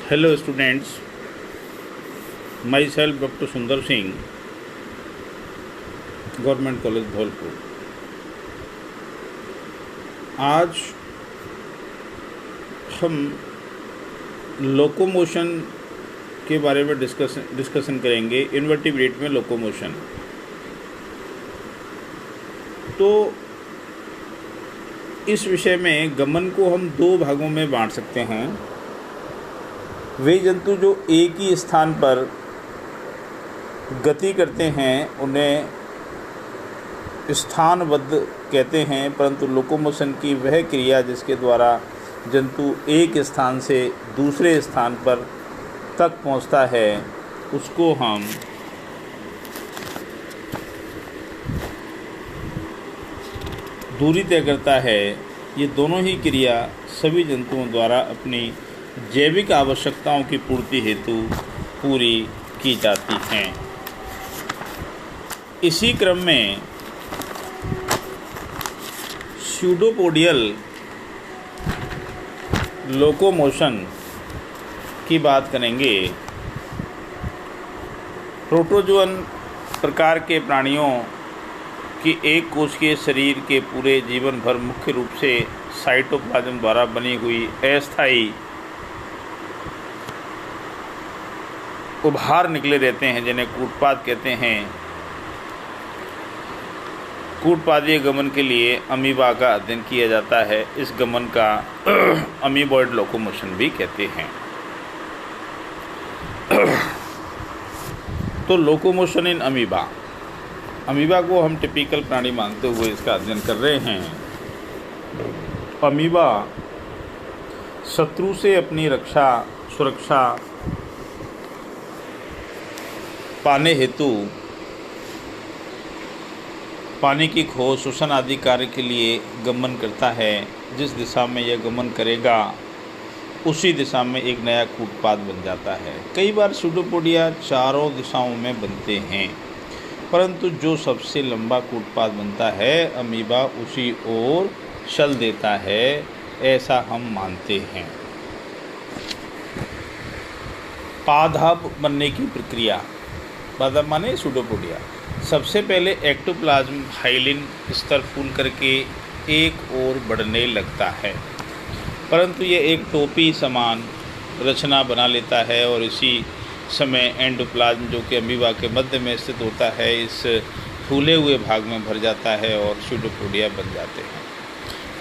Hello students, myself Dr. Sundar Singh, government college Dholpur. आज हम locomotion के बारे में डिस्कशन करेंगे। इन्वर्टिब्रेट में लोकोमोशन। तो इस विषय में गमन को हम दो भागों में बांट सकते हैं। वे जंतु जो एक ही स्थान पर गति करते हैं उन्हें स्थानबद्ध कहते हैं, परंतु लोकोमोशन की वह क्रिया जिसके द्वारा जंतु एक स्थान से दूसरे स्थान पर तक पहुंचता है उसको हम दूरी तय करता है। ये दोनों ही क्रिया सभी जंतुओं द्वारा अपनी जैविक आवश्यकताओं की पूर्ति हेतु पूरी की जाती हैं। इसी क्रम में स्यूडोपोडियल लोकोमोशन की बात करेंगे। प्रोटोजोअन प्रकार के प्राणियों की एक कोशिकीय शरीर के पूरे जीवन भर मुख्य रूप से साइटोप्लाज्म द्वारा बनी हुई अस्थायी उभार निकले रहते हैं, जिन्हें कूटपाद कहते हैं। कूटपादीय गमन के लिए अमीबा का अध्ययन किया जाता है। इस गमन का अमीबॉइड लोकोमोशन भी कहते हैं। तो लोकोमोशन इन अमीबा, अमीबा को हम टिपिकल प्राणी मानते हुए इसका अध्ययन कर रहे हैं। अमीबा शत्रु से अपनी सुरक्षा पाने हेतु पानी की खोज, शोषण आदि कार्य के लिए गमन करता है। जिस दिशा में यह गमन करेगा उसी दिशा में एक नया कूटपाद बन जाता है। कई बार स्यूडोपोडिया चारों दिशाओं में बनते हैं, परंतु जो सबसे लंबा कूटपाद बनता है अमीबा उसी ओर चल देता है, ऐसा हम मानते हैं। पादप बनने की प्रक्रिया। पादप माने स्यूडोपोडिया। सबसे पहले एक्टोप्लाज्म हाइलिन स्तर फूल करके एक ओर बढ़ने लगता है, परंतु यह एक टोपी समान रचना बना लेता है और इसी समय एंडोप्लाज्म जो कि अमीबा के मध्य में स्थित होता है इस फूले हुए भाग में भर जाता है और स्यूडोपोडिया बन जाते हैं।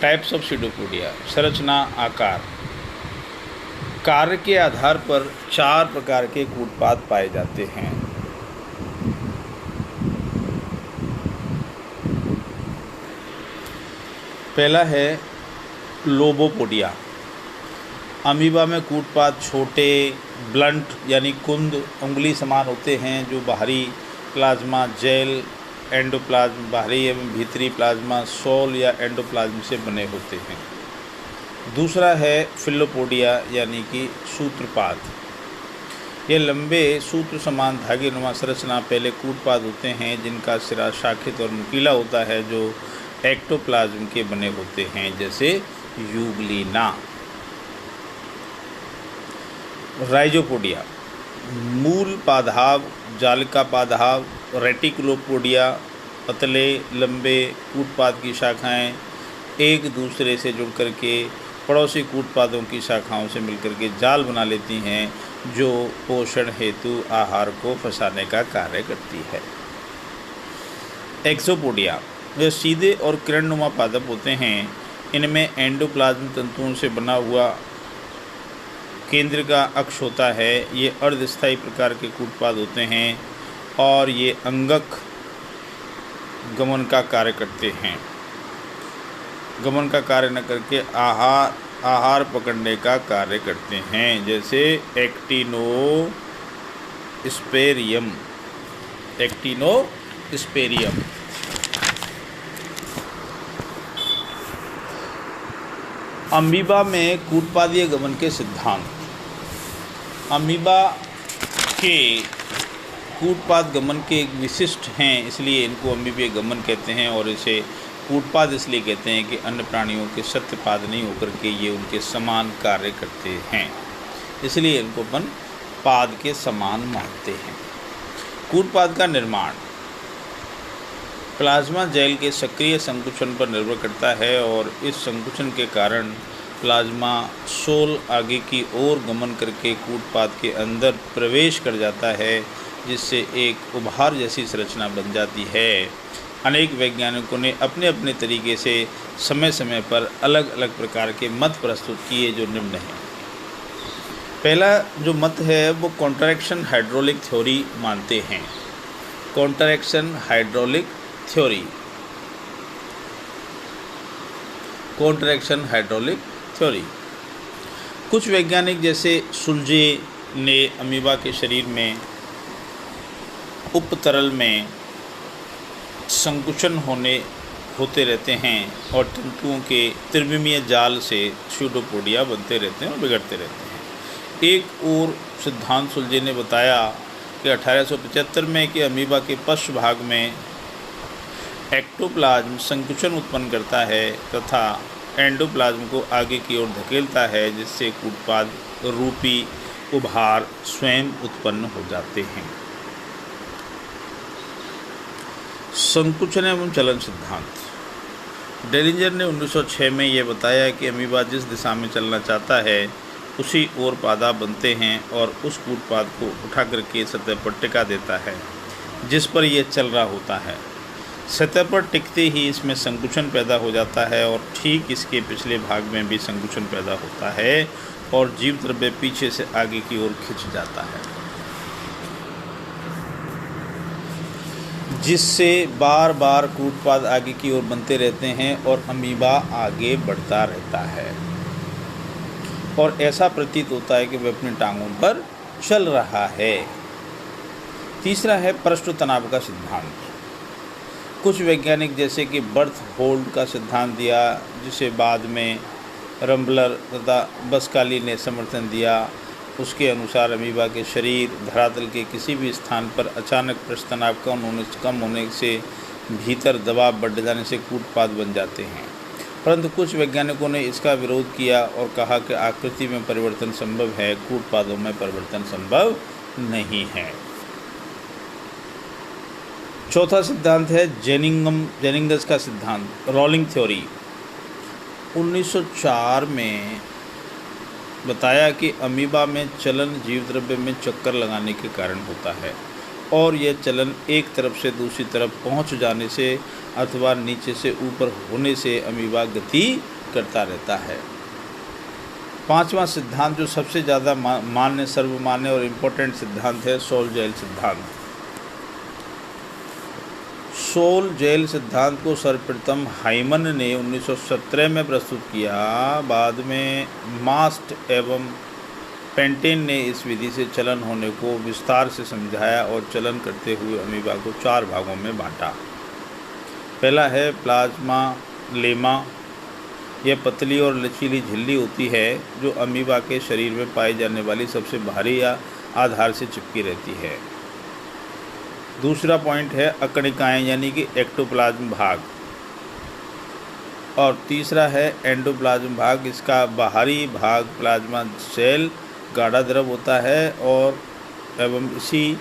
Types of pseudopodia. संरचना, आकार, कार्य के आधार पर 4 प्रकार के कूटपाद पाए जाते हैं। पहला है लोबोपोडिया। अमीबा में कूटपाद छोटे, ब्लंट यानी कुंद, उंगली समान होते हैं, जो बाहरी प्लाज्मा जेल, एंडोप्लाज्म बाहरी एवं भीतरी प्लाज्मा सॉल या एंडोप्लाज्म से बने होते हैं। दूसरा है फिलोपोडिया यानी कि सूत्रपाद। ये लंबे सूत्र समान धागेनुमा संरचना पहले कूटपाद होते हैं, जिनका सिरा शाखित और नुकीला होता है, जो एक्टोप्लाज्म के बने होते हैं, जैसे यूग्लिना। राइजोपोडिया। मूल पादहाव, जालिका पादहाव। रेटिकुलोपोडिया। पतले लंबे कूटपाद की शाखाएं एक दूसरे से जुड़ करके पड़ोसी कूटपादों की शाखाओं से मिलकर के जाल बना लेती हैं, जो पोषण हेतु आहार को फंसाने का कार्य करती है। एक्सोपोडिया। वे सीधे और किरणनुमा पादप होते हैं। इनमें एंडोप्लाज्म तंतुओं से बना हुआ केंद्र का अक्ष होता है। ये अर्धस्थायी प्रकार के कूटपाद होते हैं और ये अंगक गमन का कार्य करते हैं। गमन का कार्य न करके आहार पकड़ने का कार्य करते हैं, जैसे एक्टिनोस्पेरियम। अमीबा में कूटपादीय गमन के सिद्धांत। अमीबा के कूटपाद गमन के एक विशिष्ट हैं, इसलिए इनको अमीबीय गमन कहते हैं, और इसे कूटपाद इसलिए कहते हैं कि अन्य प्राणियों के सत्यपाद नहीं होकर के ये उनके समान कार्य करते हैं। इसलिए इनको अपन पाद के समान मानते हैं। कूटपाद का निर्माण प्लाज्मा जेल के सक्रिय संकुचन पर निर्भर करता है और इस संकुचन के कारण प्लाज्मा सोल आगे की ओर गमन करके कूटपाद के अंदर प्रवेश कर जाता है, जिससे एक उभार जैसी संरचना बन जाती है। अनेक वैज्ञानिकों ने अपने अपने तरीके से समय समय पर अलग अलग प्रकार के मत प्रस्तुत किए, जो निम्न हैं। पहला जो मत है वो कॉन्ट्रैक्शन हाइड्रोलिक थ्योरी मानते हैं। Contraction hydraulic theory, contraction hydraulic theory. कुछ वैज्ञानिक जैसे सुल्जे ने अमीबा के शरीर में उपतरल में संकुचन होते रहते हैं और तंतुओं के त्रिविमीय जाल से स्यूडोपोडिया बनते रहते हैं और बिगड़ते रहते हैं। एक और सिद्धांत सुल्जे ने बताया कि 1875 में कि अमीबा के पश्च भाग में एक्टोप्लाज्म संकुचन उत्पन्न करता है तथा एंडोप्लाज्म को आगे की ओर धकेलता है, जिससे कूटपाद रूपी उभार स्वयं उत्पन्न हो जाते हैं। संकुचन एवं चलन सिद्धांत। डेलिंजर ने 1906 में यह बताया कि अमीबा जिस दिशा में चलना चाहता है उसी ओर पादा बनते हैं और उस कूटपाद को उठा करके सतह पर टिका देता है जिस पर यह चल रहा होता है। सतह पर टिकते ही इसमें संकुचन पैदा हो जाता है और ठीक इसके पिछले भाग में भी संकुचन पैदा होता है और जीव द्रव्य पीछे से आगे की ओर खिंच जाता है, जिससे बार बार कूटपाद आगे की ओर बनते रहते हैं और अमीबा आगे बढ़ता रहता है और ऐसा प्रतीत होता है कि वह अपनी टांगों पर चल रहा है। तीसरा है पृष्ठ तनाव का सिद्धांत। कुछ वैज्ञानिक जैसे कि बर्थ होल्ड का सिद्धांत दिया, जिसे बाद में रम्बलर तथा बस्काली ने समर्थन दिया। उसके अनुसार अमीबा के शरीर धरातल के किसी भी स्थान पर अचानक पृष्ठ तनाव कम होने से भीतर दबाव बढ़ जाने से कूटपाद बन जाते हैं, परंतु कुछ वैज्ञानिकों ने इसका विरोध किया और कहा कि आकृति में परिवर्तन संभव है, कूटपादों में परिवर्तन संभव नहीं है। चौथा सिद्धांत है जेनिंगस का सिद्धांत, रोलिंग थ्योरी। 1904 में बताया कि अमीबा में चलन जीव द्रव्य में चक्कर लगाने के कारण होता है और यह चलन एक तरफ से दूसरी तरफ पहुंच जाने से अथवा नीचे से ऊपर होने से अमीबा गति करता रहता है। पांचवा सिद्धांत जो सबसे ज़्यादा सर्वमान्य और इम्पोर्टेंट सिद्धांत है, सोल जेल सिद्धांत। सोल जेल सिद्धांत को सर्वप्रथम हाइमन ने 1917 में प्रस्तुत किया। बाद में मास्ट एवं पेंटेन ने इस विधि से चलन होने को विस्तार से समझाया और चलन करते हुए अमीबा को 4 भागों में बांटा। पहला है प्लाज्मा लेमा। यह पतली और लचीली झिल्ली होती है जो अमीबा के शरीर में पाई जाने वाली सबसे भारी या आधार से चिपकी रहती है। दूसरा पॉइंट है अकणिकाएँ यानी कि एक्टोप्लाज्म भाग। और तीसरा है एंडोप्लाज्म भाग। इसका बाहरी भाग प्लाज्मा सेल गाढ़ा द्रव होता है और एवं इसी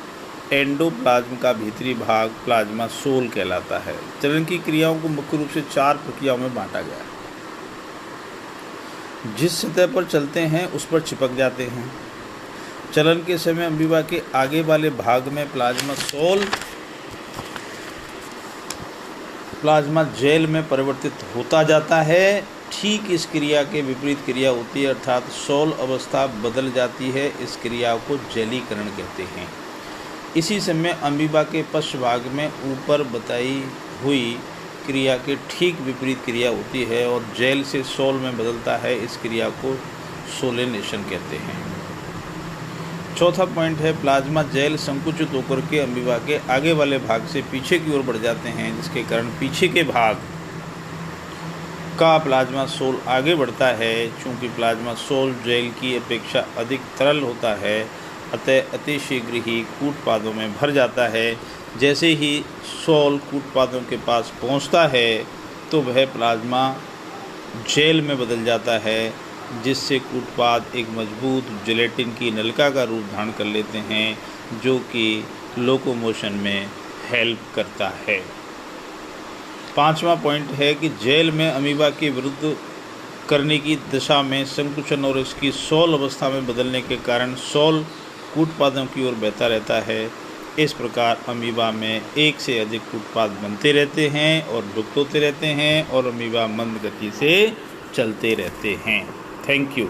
एंडोप्लाज्म का भीतरी भाग प्लाज्मा सोल कहलाता है। चलन की क्रियाओं को मुख्य रूप से 4 प्रक्रियाओं में बांटा गया है। जिस सतह पर चलते हैं उस पर चिपक जाते हैं। चलन के समय अमीबा के आगे वाले भाग में प्लाज्मा सोल प्लाज्मा जेल में परिवर्तित होता जाता है। ठीक इस क्रिया के विपरीत क्रिया होती है, अर्थात सोल अवस्था बदल जाती है। इस क्रिया को जेलीकरण कहते हैं। इसी समय अमीबा के पश्च भाग में ऊपर बताई हुई क्रिया के ठीक विपरीत क्रिया होती है और जेल से सोल में बदलता है। इस क्रिया को सोलेनेशन कहते हैं। चौथा पॉइंट है प्लाज्मा जेल संकुचित होकर के अमीबा के आगे वाले भाग से पीछे की ओर बढ़ जाते हैं, जिसके कारण पीछे के भाग का प्लाज्मा सोल आगे बढ़ता है। चूँकि प्लाज्मा सोल जेल की अपेक्षा अधिक तरल होता है, अतः अतिशीघ्र ही कूटपादों में भर जाता है। जैसे ही सोल कूटपादों के पास पहुंचता है तो वह प्लाज्मा जेल में बदल जाता है जिससे कूटपाद एक मजबूत जिलेटिन की नलिका का रूप धारण कर लेते हैं, जो कि लोकोमोशन में हेल्प करता है। 5वां पॉइंट है कि जेल में अमीबा के विरुद्ध करने की दिशा में संकुचन और इसकी सोल अवस्था में बदलने के कारण सोल कूटपादों की ओर बहता रहता है। इस प्रकार अमीबा में एक से अधिक कूटपाद बनते रहते हैं और लुप्त होते रहते हैं और अमीबा मंद गति से चलते रहते हैं। Thank you.